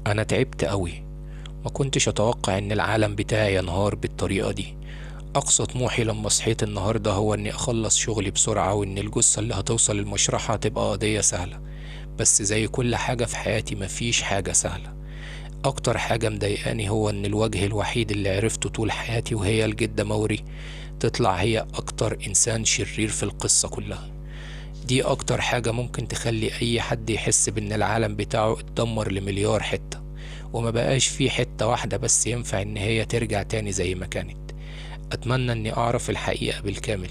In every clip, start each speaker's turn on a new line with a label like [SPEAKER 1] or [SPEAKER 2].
[SPEAKER 1] أنا تعبت أوي. ما كنتش أتوقع إن العالم بتاعي ينهار بالطريقة دي. أقصى طموحي لما صحيت النهاردة هو إني أخلص شغلي بسرعة، وإن الجثة اللي هتوصل المشرحة تبقى قضية سهلة. بس زي كل حاجة في حياتي مفيش حاجة سهلة. أكتر حاجة مضايقاني هو إن الوجه الوحيد اللي عرفته طول حياتي وهي الجدة موري تطلع هي أكتر إنسان شرير في القصة كلها. دي أكتر حاجة ممكن تخلي أي حد يحس بإن العالم بتاعه اتدمر لمليار حتة، وما بقاش فيه حتة واحدة بس ينفع إن هي ترجع تاني زي ما كانت. أتمنى إني أعرف الحقيقة بالكامل،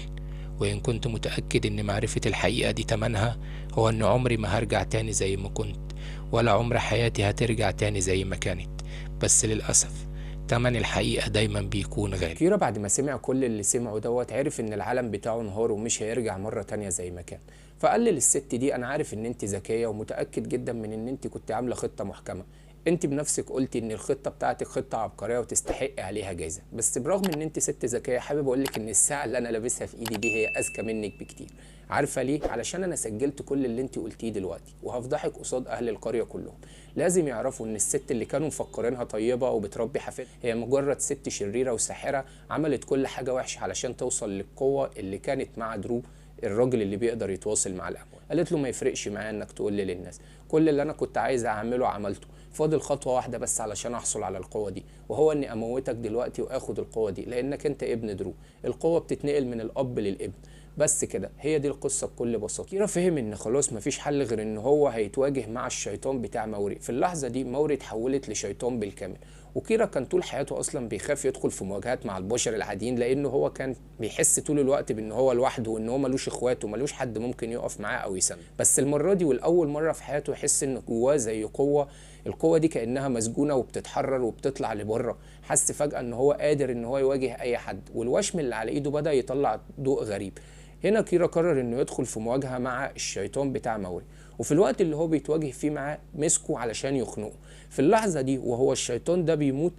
[SPEAKER 1] وإن كنت متأكد إن معرفة الحقيقة دي تمنها هو إن عمري ما هرجع تاني زي ما كنت، ولا عمر حياتي هترجع تاني زي ما كانت. بس للأسف تمن الحقيقة دايما بيكون غالي.
[SPEAKER 2] كيرا بعد ما سمع كل اللي سمعه عرف ان العالم بتاعه انهار ومش هيرجع مرة تانية زي ما كان. فقال للست دي: انا عارف ان انت ذكية ومتأكد جدا من ان انت كنت عاملة خطة محكمة. انت بنفسك قلتي ان الخطة بتاعتك خطة عبقرية وتستحق عليها جايزة، بس برغم ان انت ست ذكية حابب اقولك ان الساعة اللي انا لابسها في ايدي دي هي اذكى منك بكتير. عارفة ليه؟ علشان انا سجلت كل اللي انت قلتيه دلوقتي وهفضحك قصاد اهل القرية كلهم. لازم يعرفوا ان الست اللي كانوا مفكرينها طيبة وبتربي حفيد هي مجرد ست شريرة وساحرة عملت كل حاجة وحشة علشان توصل للقوة اللي كانت مع درو، الراجل اللي بيقدر يتواصل مع الأموات. قالت له: ما يفرقش معايا انك تقول لي للناس، كل اللي انا كنت عايز اعمله عملته، فاضل خطوة واحدة بس علشان احصل على القوة دي، وهو اني اموتك دلوقتي واخد القوة دي لانك انت ابن درو. القوة بتتنقل من الاب للابن، بس كده. هي دي القصة بكل بساطة. كيرا فهم ان خلاص مفيش حل غير ان هو هيتواجه مع الشيطان بتاع موري. في اللحظة دي موري اتحولت لشيطان بالكامل، وكيرا كان طول حياته اصلا بيخاف يدخل في مواجهات مع البشر العاديين، لانه هو كان بيحس طول الوقت بان هو لوحده وان هو ملوش اخوات وملوش حد ممكن يقف معاه او يسنده. بس المرة دي والاول مرة في حياته يحس ان جواه زي قوة، القوة دي كأنها مسجونة وبتتحرر وبتطلع لبره. حس فجأة ان هو قادر ان هو يواجه اي حد، والوشم اللي على ايده بدأ يطلع ضوء غريب. هنا كيرا قرر انه يدخل في مواجهة مع الشيطان بتاع موري، وفي الوقت اللي هو بيتواجه فيه معاه مسكه علشان يخنقه. في اللحظة دي وهو الشيطان ده بيموت،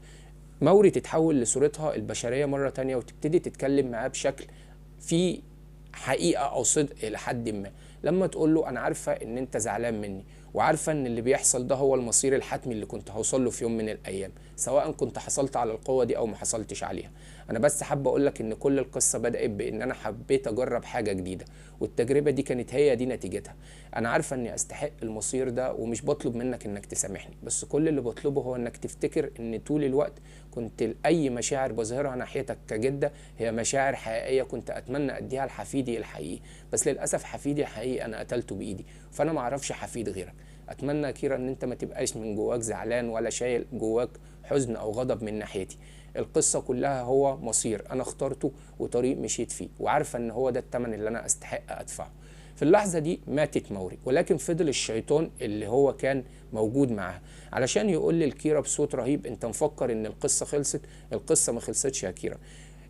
[SPEAKER 2] موري تتحول لصورتها البشرية مرة تانية وتبتدي تتكلم معاه بشكل فيه حقيقة أو صدق إلى حد ما. لما تقول له: أنا عارفة إن أنت زعلان مني، وعارفة إن اللي بيحصل ده هو المصير الحتمي اللي كنت هوصل له في يوم من الأيام، سواء كنت حصلت على القوة دي أو ما حصلتش عليها. أنا بس حابة أقولك إن كل القصة بدأت بإن أنا حبيت أجرب حاجة جديدة، والتجربة دي كانت هي دي نتيجتها. أنا عارفة إني أستحق المصير ده ومش بطلب منك إنك تسامحني، بس كل اللي بطلبه هو إنك تفتكر إن طول الوقت كنت أي مشاعر بظهرها ناحيتك كجدة هي مشاعر حقيقية كنت أتمنى أديها لحفيدي الحقيقي، بس للأسف حفيدي الحقيقي أنا قتلته بإيدي، فأنا معرفش حفيد غيرك. أتمنى يا كيرا إن أنت ما تبقاش من جواك زعلان ولا شايل جواك حزن أو غضب من ناحيتي. القصة كلها هو مصير أنا اخترته وطريق مشيت فيه، وعارفة إن هو ده التمن اللي أنا أستحق أدفعه. في اللحظة دي ماتت موري، ولكن فضل الشيطان اللي هو كان موجود معاها علشان يقول للكيرا بصوت رهيب: انت مفكر ان القصة خلصت؟ القصة ما خلصتش يا كيرا.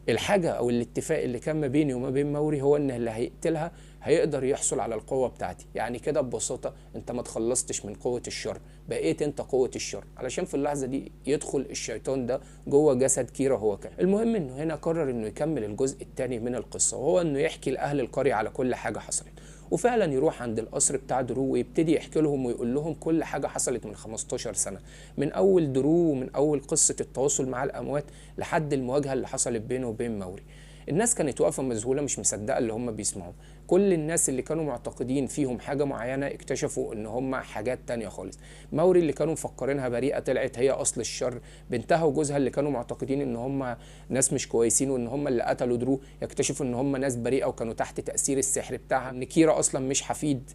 [SPEAKER 2] الحاجة او الاتفاق اللي كان ما بيني وما بين موري هو ان اللي هيقتلها هيقدر يحصل على القوة بتاعتي. يعني كده ببساطة انت ما تخلصتش من قوة الشر، بقيت انت قوة الشر. علشان في اللحظة دي يدخل الشيطان ده جوه جسد كيرا هو كان. المهم انه هنا قرر انه يكمل الجزء الثاني من القصة، وهو انه يحكي لاهل القرية على كل حاجة حصلت. وفعلا يروح عند القصر بتاع درو ويبتدي يحكي لهم ويقول لهم كل حاجة حصلت من 15 سنة، من أول درو ومن أول قصة التواصل مع الأموات لحد المواجهة اللي حصلت بينه وبين موري. الناس كانت واقفة مذهولة مش مصدقة اللي هم بيسمعوه. كل الناس اللي كانوا معتقدين فيهم حاجة معينة اكتشفوا ان هم حاجات تانية خالص. موري اللي كانوا مفكرينها بريئة طلعت هي اصل الشر. بنتها وجوزها اللي كانوا معتقدين ان هم ناس مش كويسين وان هم اللي قتلوا درو يكتشفوا ان هم ناس بريئة وكانوا تحت تأثير السحر بتاعها. ان كيرا اصلا مش حفيد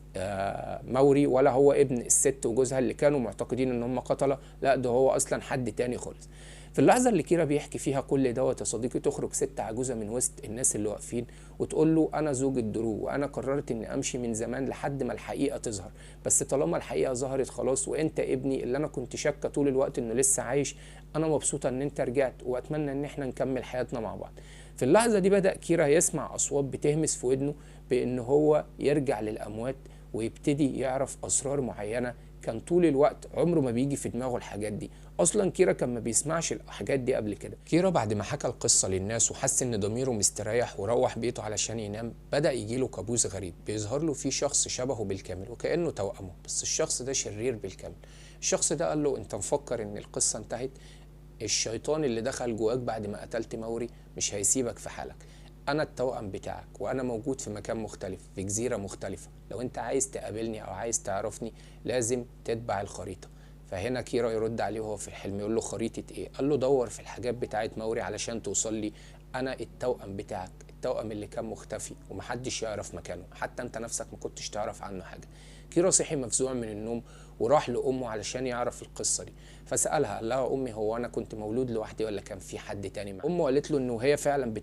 [SPEAKER 2] موري ولا هو ابن الست وجوزها اللي كانوا معتقدين ان هم قتلة، لا ده هو اصلا حد تاني خالص. في اللحظة اللي كيرا بيحكي فيها كل دوت يا صديقي تخرج ست عجوزة من وسط الناس اللي واقفين وتقول له: أنا زوجة درو وأنا قررت إني أمشي من زمان لحد ما الحقيقة تظهر، بس طالما الحقيقة ظهرت خلاص وأنت ابني اللي أنا كنت شاكة طول الوقت إنه لسه عايش، أنا مبسوطة إن أنت رجعت وأتمنى إن إحنا نكمل حياتنا مع بعض. في اللحظة دي بدأ كيرا يسمع أصوات بتهمس في ودنه بإن هو يرجع للأموات ويبتدي يعرف أسرار معينة كان طول الوقت عمره ما بيجي في دماغه الحاجات دي. اصلا كيرا كان ما بيسمعش الحاجات دي قبل كده. كيرا بعد ما حكى القصه للناس وحس ان ضميره مستريح وروح بيته علشان ينام، بدا يجيله كابوس غريب بيظهر له فيه شخص شبهه بالكامل وكانه توأمه، بس الشخص ده شرير بالكامل. الشخص ده قال له انت مفكر ان القصة انتهت؟ الشيطان اللي دخل جواك بعد ما قتلت موري مش هيسيبك في حالك. انا التوأم بتاعك وانا موجود في مكان مختلف في جزيرة مختلفة، لو انت عايز تقابلني او عايز تعرفني لازم تتبع الخريطة. فهنا كيرا يرد عليه وهو في الحلم يقول له خريطة ايه؟ قال له دور في الحاجات بتاعت موري علشان توصل لي. انا التوأم بتاعك، التوأم اللي كان مختفي ومحدش يعرف مكانه، حتى انت نفسك ما كنتش تعرف عنه حاجة. كيرا صحي مفزوع من النوم وراح لأمه علشان يعرف القصة دي. فسألها قال لها أمي هو أنا كنت مولود لوحدي ولا كان في حد تاني معايا؟ أمه قالت له إنه هي فعلا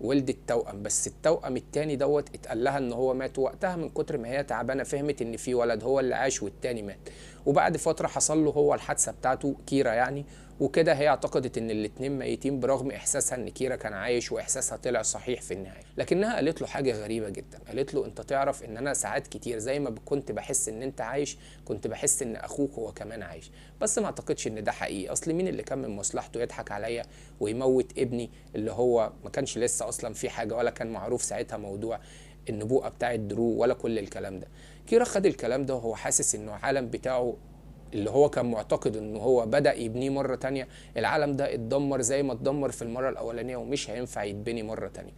[SPEAKER 2] ولدت توأم، بس التوأم التاني دوت اتقال لها إن هو مات وقتها من كتر ما هي تعبانة، فهمت إن في ولد هو اللي عاش والتاني مات. وبعد فترة حصل له هو الحادثة بتاعته كيرا يعني، وكده هي اعتقدت ان الاتنين ميتين برغم احساسها ان كيرا كان عايش، واحساسها طلع صحيح في النهايه. لكنها قالت له حاجه غريبه جدا، قالت له انت تعرف ان انا ساعات كتير زي ما كنت بحس ان انت عايش كنت بحس ان اخوك هو كمان عايش، بس ما اعتقدش ان ده حقيقي. اصل مين اللي كان من مصلحته يضحك عليا ويموت ابني اللي هو ما كانش لسه اصلا في حاجه، ولا كان معروف ساعتها موضوع النبوءه بتاعت درو ولا كل الكلام ده. كيرا خد الكلام ده وهو حاسس انه العالم بتاعه اللي هو كان معتقد انه هو بدأ يبنيه مرة تانية، العالم ده اتدمر زي ما اتدمر في المرة الاولانية ومش هينفع يتبني مرة تانية.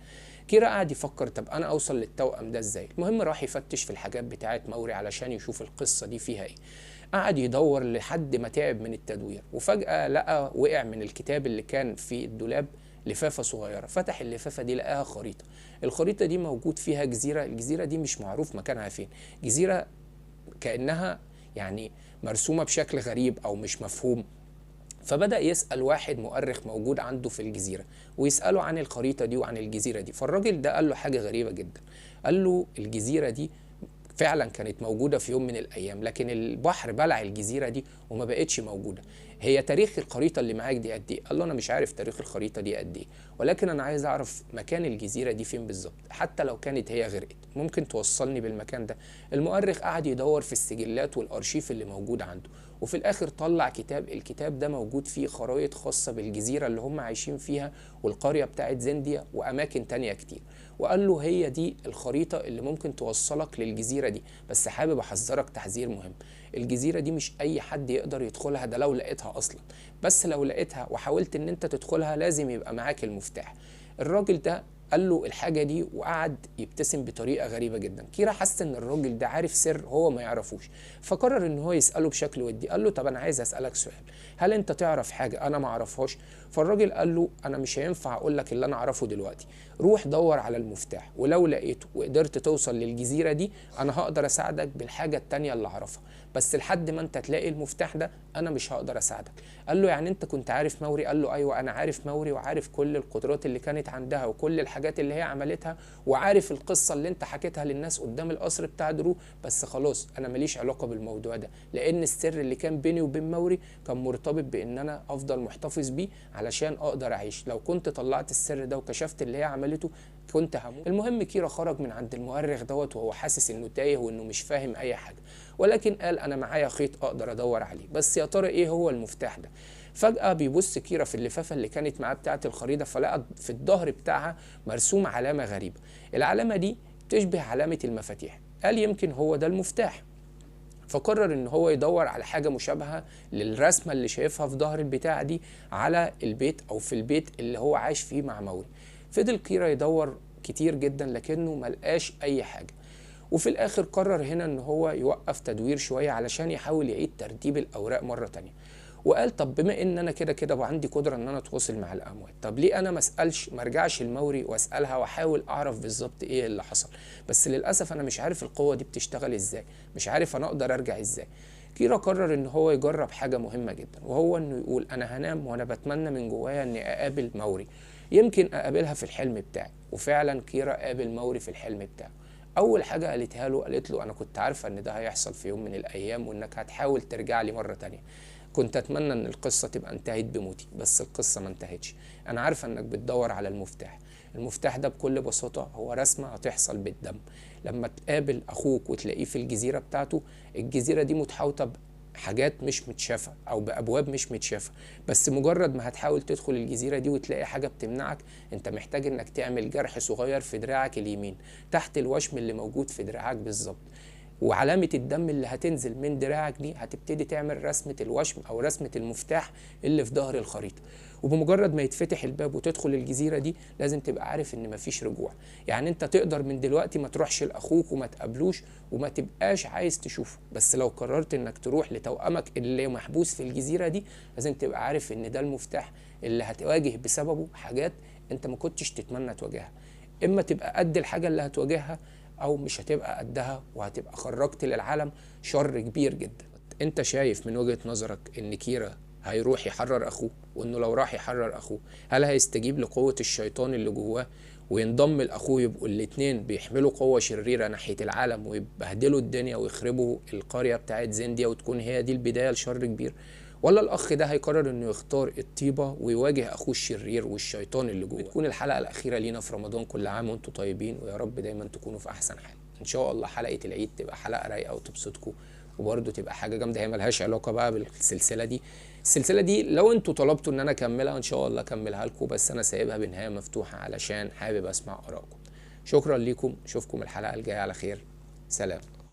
[SPEAKER 2] كيرا قاعد يفكر طب انا اوصل للتوأم ده ازاي؟ المهم راح يفتش في الحاجات بتاعت موري علشان يشوف القصة دي فيها ايه. قعد يدور لحد ما تعب من التدوير، وفجأة لقى وقع من الكتاب اللي كان في الدولاب لفافة صغيرة. فتح اللفافة دي لقاها خريطة. الخريطة دي موجود فيها جزيرة، الجزيرة دي مش معروف مكانها فين، جزيرة كأنها يعني مرسومة بشكل غريب أو مش مفهوم. فبدأ يسأل واحد مؤرخ موجود عنده في الجزيرة ويسأله عن الخريطة دي وعن الجزيرة دي. فالراجل ده قال له حاجة غريبة جدا، قال له الجزيرة دي فعلا كانت موجودة في يوم من الأيام، لكن البحر بلع الجزيرة دي وما بقتش موجودة. هي تاريخ الخريطة اللي معاك دي قد ايه؟ قال له أنا مش عارف تاريخ الخريطة دي قد ايه، ولكن أنا عايز أعرف مكان الجزيرة دي فين بالظبط، حتى لو كانت هي غرقت ممكن توصلني بالمكان ده. المؤرخ قعد يدور في السجلات والأرشيف اللي موجود عنده، وفي الآخر طلع كتاب. الكتاب ده موجود فيه خرائط خاصة بالجزيرة اللي هم عايشين فيها والقرية بتاعت زنديا وأماكن تانية كتير. وقال له هي دي الخريطة اللي ممكن توصلك للجزيرة دي، بس حابب أحذرك تحذير مهم، الجزيرة دي مش أي حد يقدر يدخلها، ده لو لقيتها أصلا، بس لو لقيتها وحاولت إن أنت تدخلها لازم يبقى معاك المفتاح. الراجل ده قال له الحاجة دي وقعد يبتسم بطريقة غريبة جدا. كيرا حس ان الراجل ده عارف سر هو ما يعرفوش، فقرر ان هو يسأله بشكل ودي. قال له طب انا عايز اسألك سؤال، هل انت تعرف حاجة انا ما اعرفهاش؟ فالراجل قال له انا مش هينفع اقول لك اللي انا اعرفه دلوقتي، روح دور على المفتاح، ولو لقيته وقدرت توصل للجزيرة دي انا هقدر اساعدك بالحاجة التانية اللي اعرفها، بس لحد ما انت تلاقي المفتاح ده انا مش هقدر اساعدك. قال له يعني انت كنت عارف موري؟ قال له ايوه انا عارف موري وعارف كل القدرات اللي كانت عندها وكل الحاجات اللي هي عملتها، وعارف القصة اللي انت حكيتها للناس قدام القصر بتاع درو، بس خلاص انا ماليش علاقة بالموضوع ده، لان السر اللي كان بيني وبين موري كان مرتبط بان انا افضل محتفظ بيه علشان اقدر اعيش، لو كنت طلعت السر ده وكشفت اللي هي عملته كنت هموت. المهم كيرا خرج من عند المؤرخ دوت وهو حاسس انه تايه وانه مش فاهم اي حاجة، ولكن قال انا معايا خيط اقدر ادور عليه، بس يا ترى ايه هو المفتاح ده؟ فجأة بيبص كيرا في اللفافة اللي كانت معاه بتاعة الخريطة، فلقى في الظهر بتاعها مرسوم علامة غريبة. العلامة دي تشبه علامة المفاتيح، قال يمكن هو ده المفتاح. فقرر ان هو يدور على حاجة مشابهة للرسمة اللي شايفها في ظهر البتاعة دي على البيت او في البيت اللي هو عايش فيه مع موري. فضل كيرا يدور كتير جدا لكنه ملقاش اي حاجة، وفي الاخر قرر هنا ان هو يوقف تدوير شوية علشان يحاول يعيد ترتيب الاوراق مرة تانية. وقال طب بما ان انا كده كده وعندي قدره ان انا اتواصل مع الاموات، طب ليه انا ما ارجعش لموري واسالها واحاول اعرف بالظبط ايه اللي حصل؟ بس للاسف انا مش عارف القوه دي بتشتغل ازاي، مش عارف انا اقدر ارجع ازاي. كيرا قرر ان هو يجرب حاجه مهمه جدا، وهو انه يقول انا هنام وانا بتمنى من جوايا اني اقابل موري، يمكن اقابلها في الحلم بتاعي. وفعلا كيرا قابل موري في الحلم بتاعه. اول حاجه قالتها له، قالت له انا كنت عارفه ان ده هيحصل في يوم من الايام وانك هتحاول ترجع لي مره تانية، كنت اتمنى ان القصة تبقى انتهت بموتي، بس القصة ما انتهتش. انا عارفة انك بتدور على المفتاح، المفتاح ده بكل بساطة هو رسمة هتحصل بالدم. لما تقابل اخوك وتلاقيه في الجزيرة بتاعته، الجزيرة دي متحوطة بحاجات مش متشافة او بابواب مش متشافة، بس مجرد ما هتحاول تدخل الجزيرة دي وتلاقي حاجة بتمنعك، انت محتاج انك تعمل جرح صغير في دراعك اليمين تحت الوشم اللي موجود في دراعك بالظبط. وعلامة الدم اللي هتنزل من دراعك دي هتبتدي تعمل رسمة الوشم أو رسمة المفتاح اللي في ظهر الخريطة. وبمجرد ما يتفتح الباب وتدخل الجزيرة دي لازم تبقى عارف إن مفيش رجوع. يعني أنت تقدر من دلوقتي ما تروحش لأخوك وما تقابلوش وما تبقاش عايز تشوفه، بس لو قررت إنك تروح لتوأمك اللي محبوس في الجزيرة دي لازم تبقى عارف إن ده المفتاح اللي هتواجه بسببه حاجات أنت ما كنتش تتمنى تواجهها. إما تبقى قد الحاجة اللي هتواجهها أو مش هتبقى قدها وهتبقى خرجت للعالم شر كبير جدا. أنت شايف من وجهة نظرك إن كيرا هيروح يحرر أخوه؟ وإنه لو راح يحرر أخوه هل هيستجيب لقوة الشيطان اللي جواه وينضم لأخوه يبقوا الاتنين بيحملوا قوة شريرة ناحية العالم ويبهدلوا الدنيا ويخربوا القرية بتاعت زنديا وتكون هي دي البداية لشر كبير؟ ولا الأخ ده هيقرر إنه يختار الطيبة ويواجه أخوه الشرير والشيطان اللي جواه؟ بتكون الحلقة الأخيرة لينا في رمضان. كل عام وأنتم طيبين، ويا رب دايما تكونوا في أحسن حال. إن شاء الله حلقة العيد تبقى حلقة رايقة وتبسطكم وبرضه تبقى حاجة جامدة. هي ملهاش علاقة بقى بالسلسلة دي. السلسلة دي لو انتوا طلبتوا ان انا اكملها ان شاء الله اكملها لكم، بس انا سايبها بنهاية مفتوحة علشان حابب اسمع ارائكم. شكرا ليكم، اشوفكم الحلقة الجاية على خير. سلام.